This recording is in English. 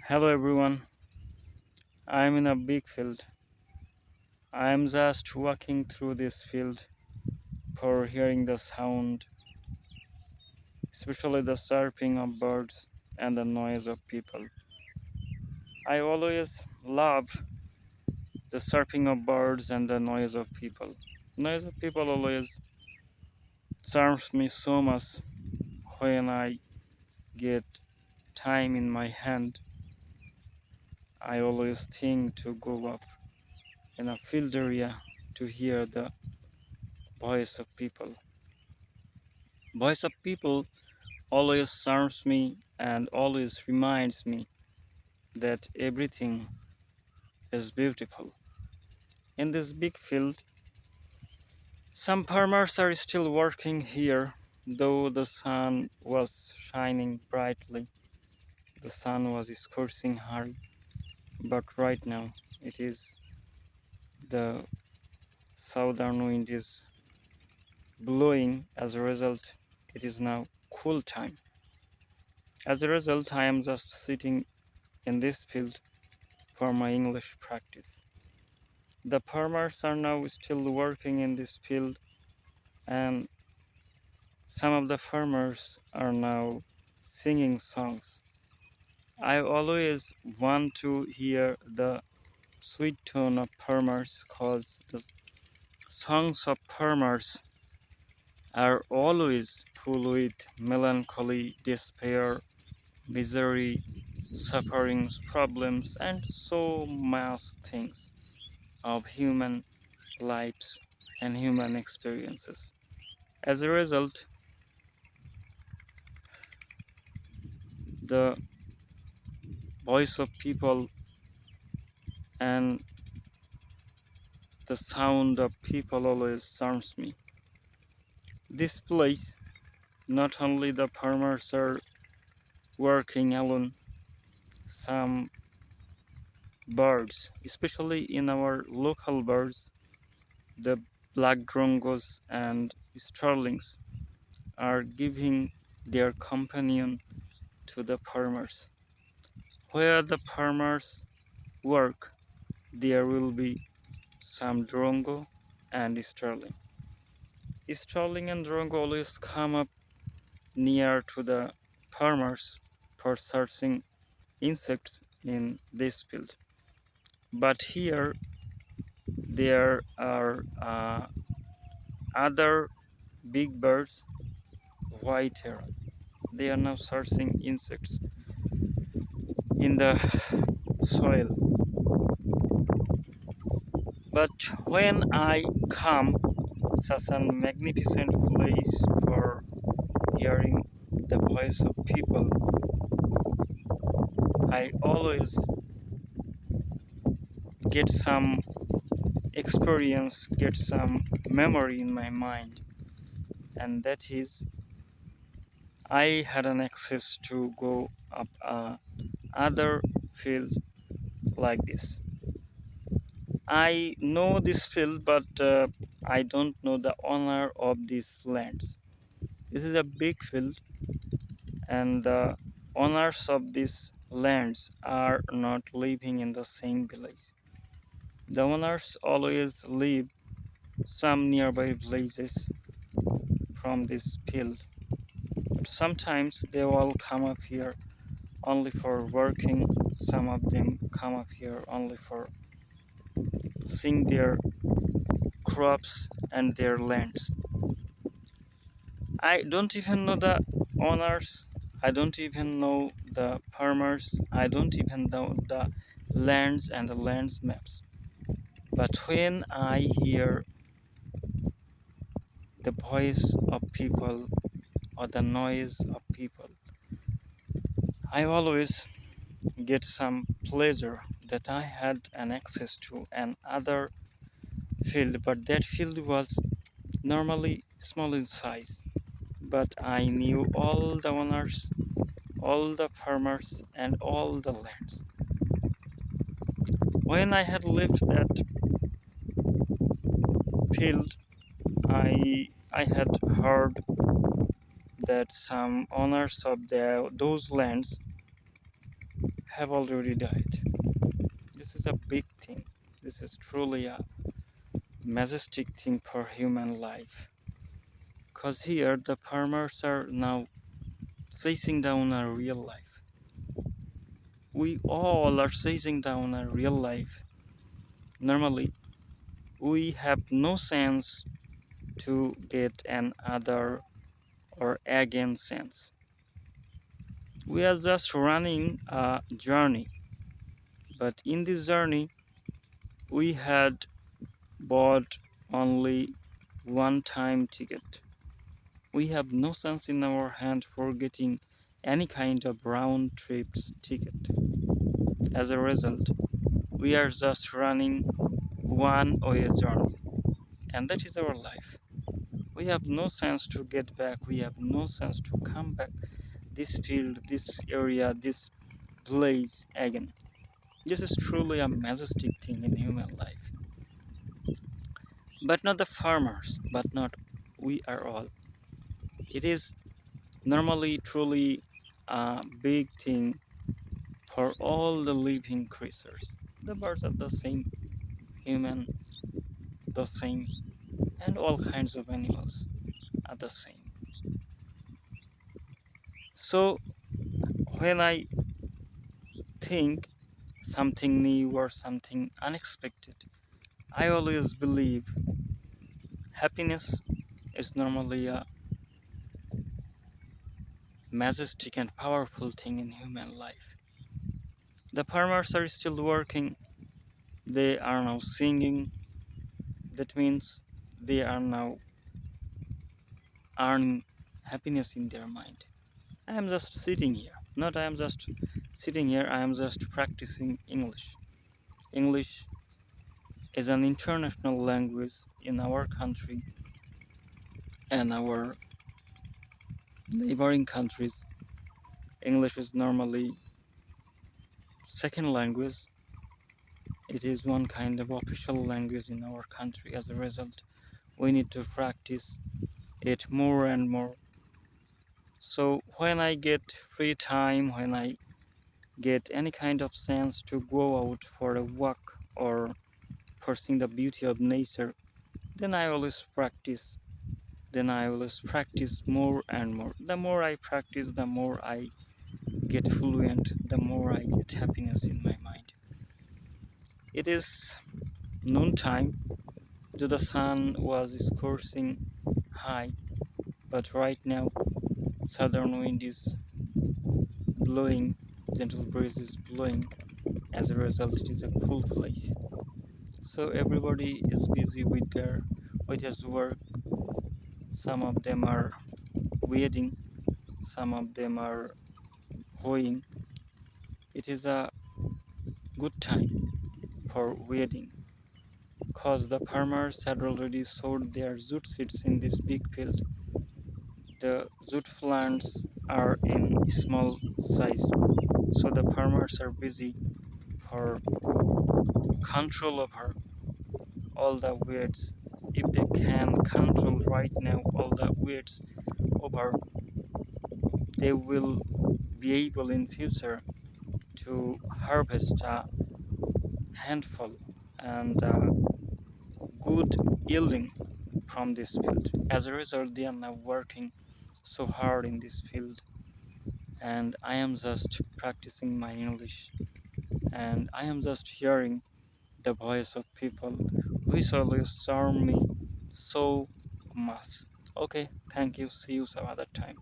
Hello everyone, I'm in a big field. I'm just walking through this field for hearing the sound, especially the chirping of birds and the noise of people. I always love the chirping of birds and the noise of people. Noise of people always charms me so much when I get time in my hand. I always think to go up in a field area to hear the voice of people. Voice of people always serves me and always reminds me that everything is beautiful. In this big field, some farmers are still working here, though the sun was shining brightly. The sun was scorching hard, but right now it is the southern wind is blowing. As a result, it is now cool time. As a result, I am just sitting in this field for my English practice. The farmers are now still working in this field, and some of the farmers are now singing songs. I always want to hear the sweet tone of farmers because the songs of farmers are always full with melancholy, despair, misery, sufferings, problems, and so much things of human lives and human experiences. As a result, the voice of people and the sound of people always charms me. This place, not only the farmers are working alone, some birds, especially in our local birds, the black drongos and starlings, are giving their companion to the farmers. Where the farmers work, there will be some drongo and starling. Starling and drongo always come up near to the farmers for searching insects in this field. But here there are other big birds, white heron. They are now searching insects in the soil. But when I come such a magnificent place for hearing the voice of people, I always get some experience, get some memory in my mind, and that is I had an access to go up other field like this. I know this field, but I don't know the owner of these lands. This is a big field, and the owners of these lands are not living in the same village. The owners always live some nearby villages from this field. But sometimes they all come up here only for working. Some of them come up here only for seeing their crops and their lands. I don't even know the owners. I don't even know the farmers. I don't even know the lands and the lands maps. But when I hear the voice of people or the noise of people, I always get some pleasure that I had an access to another field, but that field was normally small in size. But I knew all the owners, all the farmers, and all the lands. When I had left that field, I had heard that some owners of those lands have already died. This is a big thing. This is truly a majestic thing for human life. Because here the farmers are now chasing down a real life. We all are chasing down a real life. Normally, we have no sense to get an other or again sense. We are just running a journey, but in this journey, we had bought only one time ticket. We have no sense in our hand for getting any kind of round trips ticket. As a result, we are just running one way journey, and that is our life. We have no sense to get back, we have no sense to come back this field, this area, this place again. This is truly a majestic thing in human life. But not the farmers, but not we are all. It is normally truly a big thing for all the living creatures. The birds are the same, human the same, and all kinds of animals are the same. So when I think something new or something unexpected, I always believe happiness is normally a majestic and powerful thing in human life. The farmers are still working, they are now singing, that means they are now earning happiness in their mind. I am just sitting here. Not I am just sitting here, I am just practicing English. English is an international language in our country and our neighboring countries. English is normally second language. It is one kind of official language in our country. As a result, we need to practice it more and more. So when I get free time, when I get any kind of chance to go out for a walk or for seeing the beauty of nature, then I always practice. Then I always practice more and more. The more I practice, the more I get fluent, the more I get happiness in my mind. It is noontime. The sun was scorching high, but right now southern wind is blowing, gentle breeze is blowing. As a result, it is a cool place. So everybody is busy with his work. Some of them are weeding, some of them are hoeing. It is a good time for weeding because the farmers had already sowed their jute seeds in this big field. The jute plants are in small size, so the farmers are busy for control over all the weeds. If they can control right now all the weeds over, they will be able in future to harvest a handful and good yielding from this field. As a result, they are now working so hard in this field, and I am just practicing my English, and I am just hearing the voice of people which always charm me so much. Okay, thank you. See you some other time.